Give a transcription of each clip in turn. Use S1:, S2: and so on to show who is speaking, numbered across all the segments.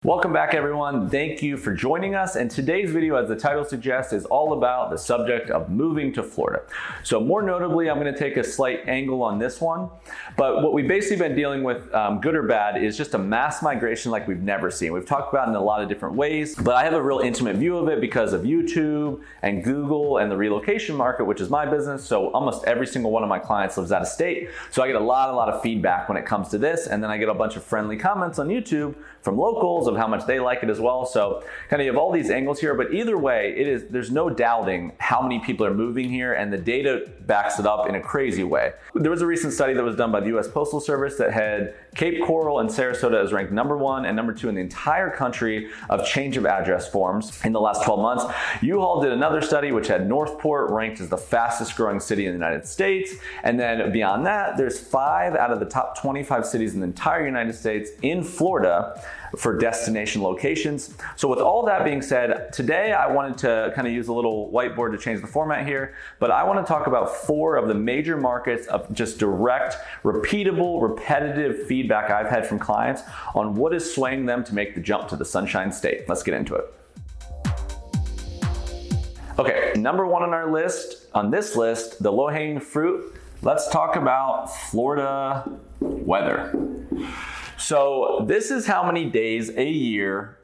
S1: Welcome back, everyone. Thank you for joining us. And today's video, as the title suggests, is all about the subject of moving to Florida. So more notably, I'm going to take a slight angle on this one. But what we've basically been dealing with, good or bad, is just a mass migration like we've never seen. We've talked about it in a lot of different ways, but I have a real intimate view of it because of YouTube and Google and the relocation market, which is my business. So almost every single one of my clients lives out of state. So I get a lot of feedback when it comes to this. And then I get a bunch of friendly comments on YouTube from locals of how much they like it as well. So kind of you have all these angles here, but either way, there's no doubting how many people are moving here, and the data backs it up in a crazy way. There was a recent study that was done by the US Postal Service that had Cape Coral and Sarasota as ranked #1 and #2 in the entire country of change of address forms in the last 12 months. U-Haul did another study which had Northport ranked as the fastest growing city in the United States. And then beyond that, there's 5 out of the top 25 cities in the entire United States in Florida for destination locations. So with all that being said, today I wanted to kind of use a little whiteboard to change the format here, but I want to talk about 4 of the major markets of just direct, repeatable, repetitive feedback I've had from clients on what is swaying them to make the jump to the Sunshine State. Let's get into it. Okay, #1 on this list, the low-hanging fruit. Let's talk about Florida weather. So this is how many days a year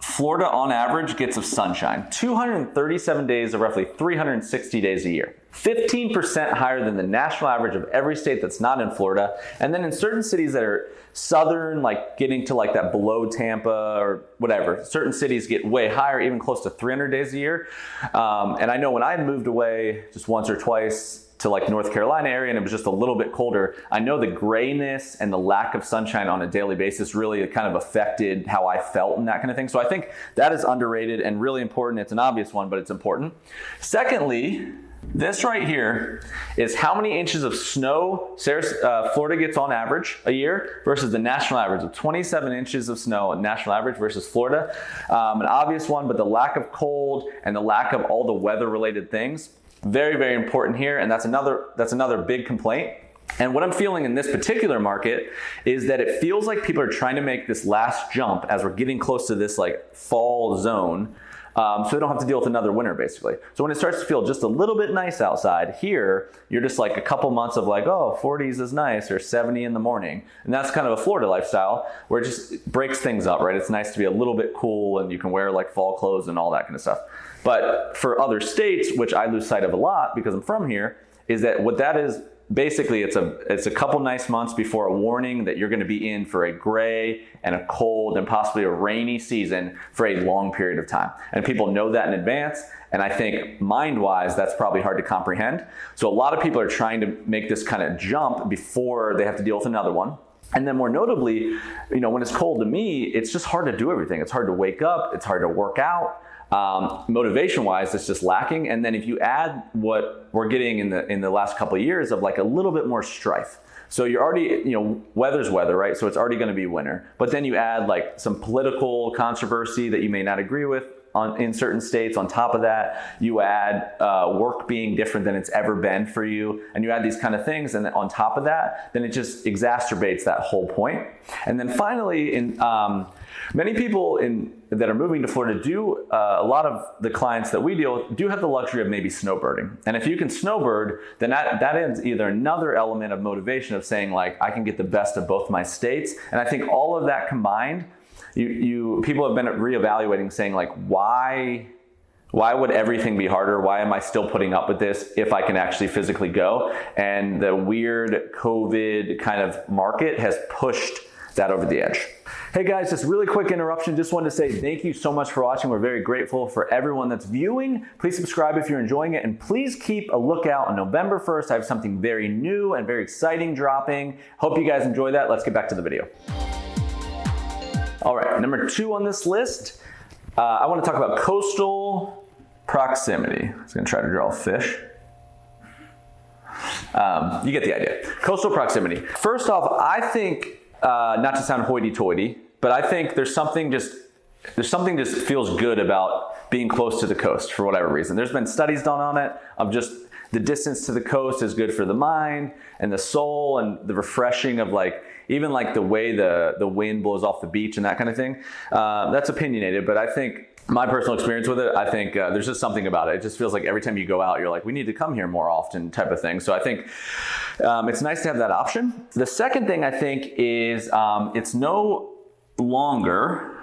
S1: Florida on average gets of sunshine. 237 days of roughly 360 days a year. 15% higher than the national average of every state that's not in Florida. And then in certain cities that are southern, like getting to like that below Tampa or whatever, certain cities get way higher, even close to 300 days a year. And I know when I moved away just once or twice to like North Carolina area and it was just a little bit colder, I know the grayness and the lack of sunshine on a daily basis really kind of affected how I felt and that kind of thing. So I think that is underrated and really important. It's an obvious one, but it's important. Secondly, this right here is how many inches of snow Florida gets on average a year versus the national average of 27 inches of snow, national average versus Florida. An obvious one, but the lack of cold and the lack of all the weather related things, very, very important here. And that's another big complaint. And what I'm feeling in this particular market is that it feels like people are trying to make this last jump as we're getting close to this like fall zone. So they don't have to deal with another winter basically. So when it starts to feel just a little bit nice outside here, you're just like a couple months of like, oh, 40s is nice, or 70 in the morning. And that's kind of a Florida lifestyle where it just breaks things up, right? It's nice to be a little bit cool and you can wear like fall clothes and all that kind of stuff. But for other states, which I lose sight of a lot because I'm from here, is that what that is, basically it's a couple nice months before a warning that you're going to be in for a gray and a cold and possibly a rainy season for a long period of time. And people know that in advance. And I think mind-wise, that's probably hard to comprehend. So a lot of people are trying to make this kind of jump before they have to deal with another one. And then more notably, when it's cold to me, it's just hard to do everything. It's hard to wake up. It's hard to work out. Motivation-wise, it's just lacking. And then if you add what we're getting in the last couple of years of like a little bit more strife. So you're already, weather's weather, right? So it's already going to be winter. But then you add like some political controversy that you may not agree with in certain states. On top of that, you add work being different than it's ever been for you. And you add these kind of things. And then on top of that, then it just exacerbates that whole point. And then finally, many people that are moving to Florida a lot of the clients that we deal with do have the luxury of maybe snowbirding. And if you can snowbird, then that is either another element of motivation of saying like, I can get the best of both my states. And I think all of that combined, people have been reevaluating saying like, why would everything be harder? Why am I still putting up with this if I can actually physically go? And the weird COVID kind of market has pushed that over the edge. Hey guys, just really quick interruption. Just wanted to say thank you so much for watching. We're very grateful for everyone that's viewing. Please subscribe if you're enjoying it, and please keep a lookout on November 1st. I have something very new and very exciting dropping. Hope you guys enjoy that. Let's get back to the video. All right, #2 on this list, I want to talk about coastal proximity. I was going to try to draw a fish. You get the idea. Coastal proximity. First off, I think, not to sound hoity-toity, but I think there's something just feels good about being close to the coast for whatever reason. There's been studies done on it of just the distance to the coast is good for the mind and the soul and the refreshing of like, even like the way the wind blows off the beach and that kind of thing. That's opinionated, but I think my personal experience with it, I think there's just something about it. It just feels like every time you go out, you're like, we need to come here more often type of thing. So I think it's nice to have that option. The second thing I think is it's no longer,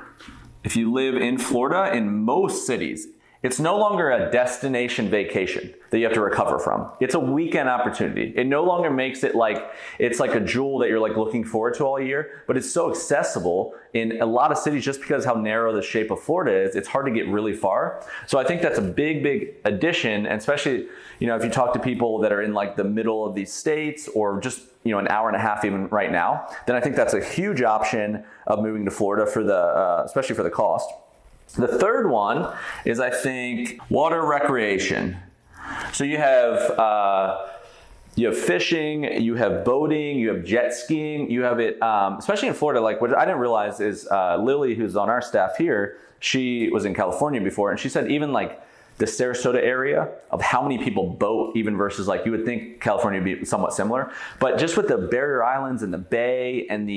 S1: if you live in Florida, in most cities, it's no longer a destination vacation that you have to recover from. It's a weekend opportunity. It no longer makes it like, it's like a jewel that you're like looking forward to all year, but it's so accessible in a lot of cities just because how narrow the shape of Florida is. It's hard to get really far. So I think that's a big, big addition, and especially, you know, if you talk to people that are in like the middle of these states or just, you know, an hour and a half even right now, then I think that's a huge option of moving to Florida for the, especially for the cost. The third one is, I think, water recreation. So you have fishing, you have boating, you have jet skiing, you have it, especially in Florida, like what I didn't realize is Lily, who's on our staff here, she was in California before, and she said even like the Sarasota area of how many people boat, even versus like, you would think California would be somewhat similar, but just with the barrier islands and the bay and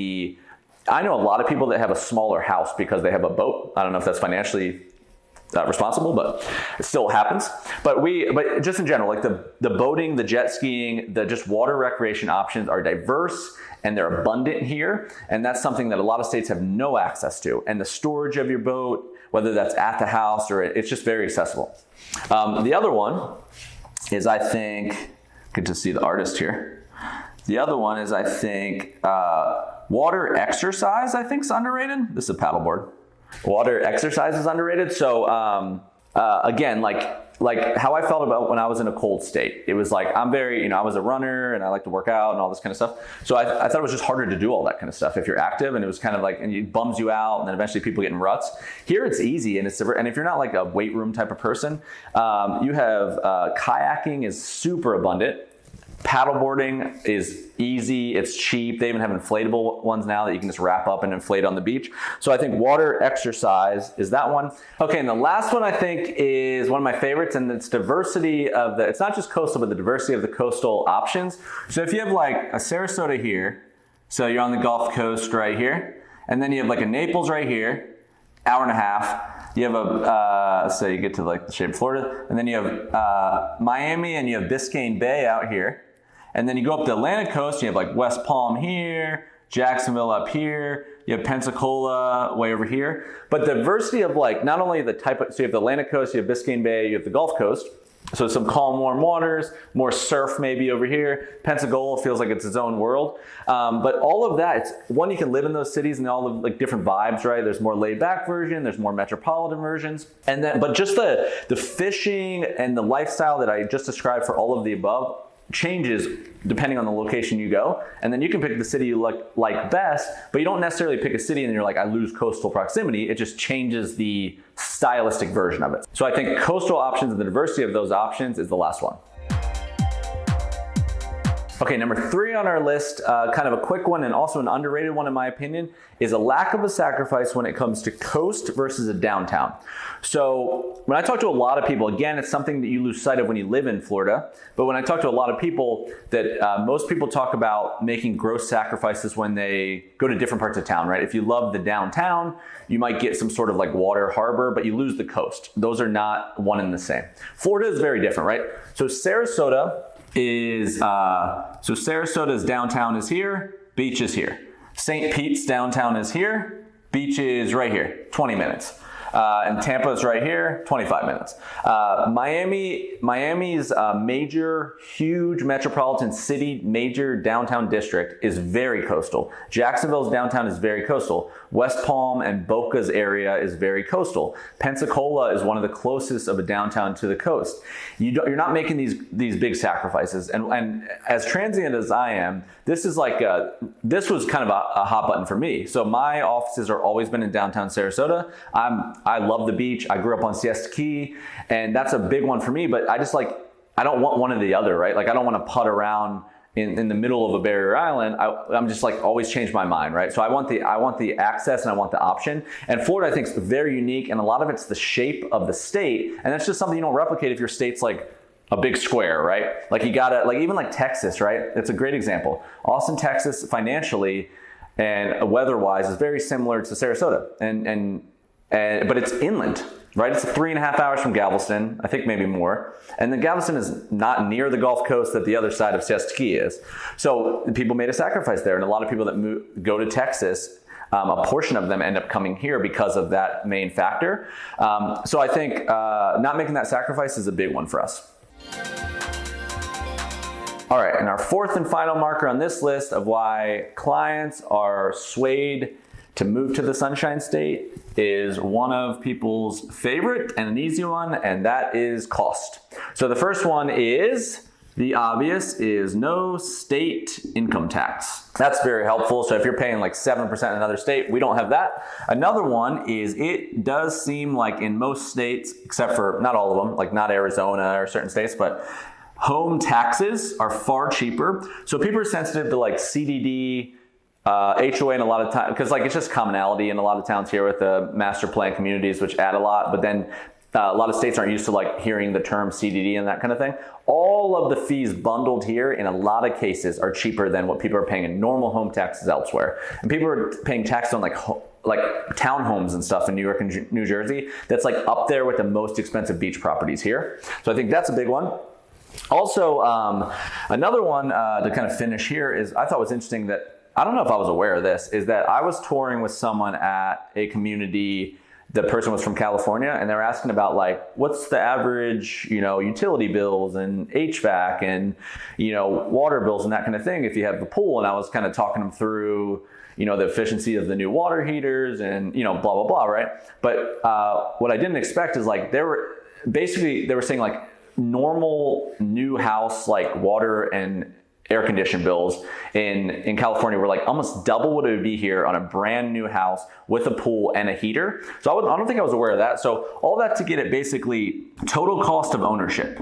S1: I know a lot of people that have a smaller house because they have a boat. I don't know if that's financially responsible, but it still happens. But just in general, like the boating, the jet skiing, the just water recreation options are diverse and they're abundant here. And that's something that a lot of states have no access to. And the storage of your boat, whether that's at the house or it's just very accessible. The other one is, I think, good to see the artist here. The other one is, I think, water exercise, I think, is underrated. This is a paddleboard. Water exercise is underrated. So again, like how I felt about when I was in a cold state. It was like, I'm very, you know, I was a runner and I like to work out and all this kind of stuff. So I thought it was just harder to do all that kind of stuff if you're active, and it was kind of like, and it bums you out, and then eventually people get in ruts. Here it's easy, and if you're not like a weight room type of person, you have kayaking is super abundant. Paddleboarding is easy, it's cheap. They even have inflatable ones now that you can just wrap up and inflate on the beach. So I think water exercise is that one. Okay, and the last one I think is one of my favorites, and it's diversity of it's not just coastal, but the diversity of the coastal options. So if you have like a Sarasota here, so you're on the Gulf Coast right here, and then you have like a Naples right here, hour and a half. You have so you get to like the shape of Florida, and then you have Miami, and you have Biscayne Bay out here. And then you go up the Atlantic coast, you have like West Palm here, Jacksonville up here, you have Pensacola way over here. But the diversity of like, not only the type of, so you have the Atlantic coast, you have Biscayne Bay, you have the Gulf Coast. So some calm, warm waters, more surf maybe over here. Pensacola feels like it's its own world. But all of that, it's one, you can live in those cities and all of like different vibes, right? There's more laid back version, there's more metropolitan versions. And then, but just the fishing and the lifestyle that I just described for all of the above changes depending on the location you go. And then you can pick the city you like best, but you don't necessarily pick a city and you're like, I lose coastal proximity. It just changes the stylistic version of it. So I think coastal options and the diversity of those options is the last one. Okay, number 3 on our list, kind of a quick one and also an underrated one in my opinion, is a lack of a sacrifice when it comes to coast versus a downtown. So when I talk to a lot of people, again, it's something that you lose sight of when you live in Florida, but when I talk to a lot of people, that most people talk about making gross sacrifices when they go to different parts of town, right? If you love the downtown, you might get some sort of like water harbor, but you lose the coast. Those are not one and the same. Florida is very different, right? So Sarasota's downtown is here, beach is here. St. Pete's downtown is here, beach is right here, 20 minutes. And Tampa is right here, 25 minutes. Miami's major, huge metropolitan city, major downtown district is very coastal. Jacksonville's downtown is very coastal. West Palm and Boca's area is very coastal. Pensacola is one of the closest of a downtown to the coast. You're not making these big sacrifices. And as transient as I am, this was kind of a hot button for me. So my offices are always been in downtown Sarasota. I love the beach. I grew up on Siesta Key, and that's a big one for me, but I don't want one or the other, right? Like I don't want to putt around in the middle of a barrier island. I'm just like always change my mind, right? So I want the access and I want the option. And Florida, I think, is very unique, and a lot of it's the shape of the state, and that's just something you don't replicate if your state's like a big square, right? Like you gotta, like even like Texas, right? It's a great example. Austin, Texas, financially and weather-wise is very similar to Sarasota, but it's inland, right? It's 3.5 hours from Galveston, I think maybe more. And then Galveston is not near the Gulf Coast that the other side of Siesta is. So people made a sacrifice there, and a lot of people that go to Texas, a portion of them end up coming here because of that main factor. So I think not making that sacrifice is a big one for us. All right, and our fourth and final marker on this list of why clients are swayed to move to the Sunshine State is one of people's favorite and an easy one, and that is cost. So the first one is, the obvious, is no state income tax. That's very helpful. So if you're paying like 7% in another state, we don't have that. Another one is, it does seem like in most states, except for not all of them, like not Arizona or certain states, but home taxes are far cheaper. So people are sensitive to like CDD, HOA in a lot of times, because like it's just commonality in a lot of towns here with the master plan communities, which add a lot, but then a lot of states aren't used to like hearing the term CDD and that kind of thing. All of the fees bundled here in a lot of cases are cheaper than what people are paying in normal home taxes elsewhere. And people are paying taxes on like townhomes and stuff in New York and New Jersey. That's like up there with the most expensive beach properties here. So I think that's a big one. Also, another one to kind of finish here is, I thought was interesting that, I don't know if I was aware of this, is that I was touring with someone at a community. The person was from California, and they were asking about like, what's the average, utility bills and HVAC and, water bills and that kind of thing if you have the pool. And I was kind of talking them through, the efficiency of the new water heaters and, blah, blah, blah, right? But what I didn't expect is like, they were saying like normal new house, like water and air conditioned bills in California were like almost double what it would be here on a brand new house with a pool and a heater. So I don't think I was aware of that. So all that to get at basically total cost of ownership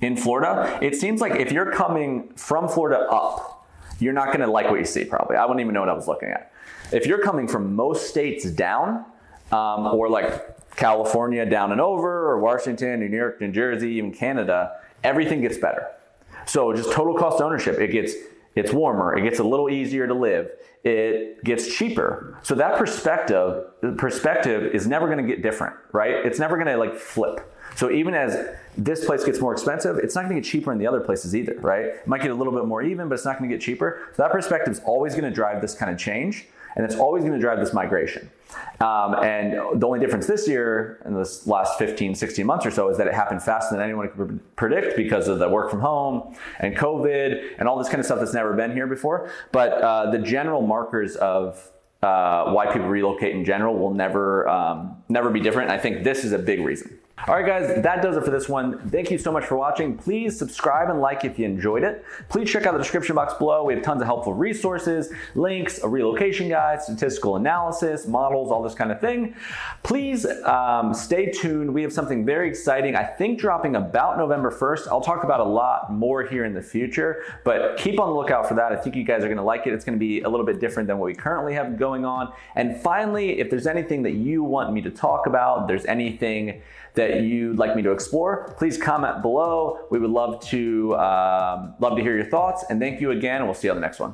S1: in Florida. It seems like if you're coming from Florida up, you're not going to like what you see probably. I wouldn't even know what I was looking at. If you're coming from most states down, or like California down and over, or Washington, New York, New Jersey, even Canada, everything gets better. So just total cost of ownership, it's warmer, it gets a little easier to live, it gets cheaper. So that perspective is never going to get different, right? It's never going to like flip. So even as this place gets more expensive, it's not going to get cheaper in the other places either, right? It might get a little bit more even, but it's not going to get cheaper. So that perspective is always going to drive this kind of change, and it's always going to drive this migration. And the only difference this year, in this last 15, 16 months or so, is that it happened faster than anyone could predict because of the work from home and COVID and all this kind of stuff that's never been here before. But the general markers of why people relocate in general will never be different. And I think this is a big reason. All right, guys, that does it for this one. Thank you so much for watching. Please subscribe and like if you enjoyed it. Please check out the description box below. We have tons of helpful resources, links, a relocation guide, statistical analysis, models, all this kind of thing. Please stay tuned. We have something very exciting, I think dropping about November 1st. I'll talk about a lot more here in the future, but keep on the lookout for that. I think you guys are going to like it. It's going to be a little bit different than what we currently have going on. And finally, if there's anything that you want me to talk about, if there's anything that you'd like me to explore, please comment below. We would love to hear your thoughts. And thank you again, and we'll see you on the next one.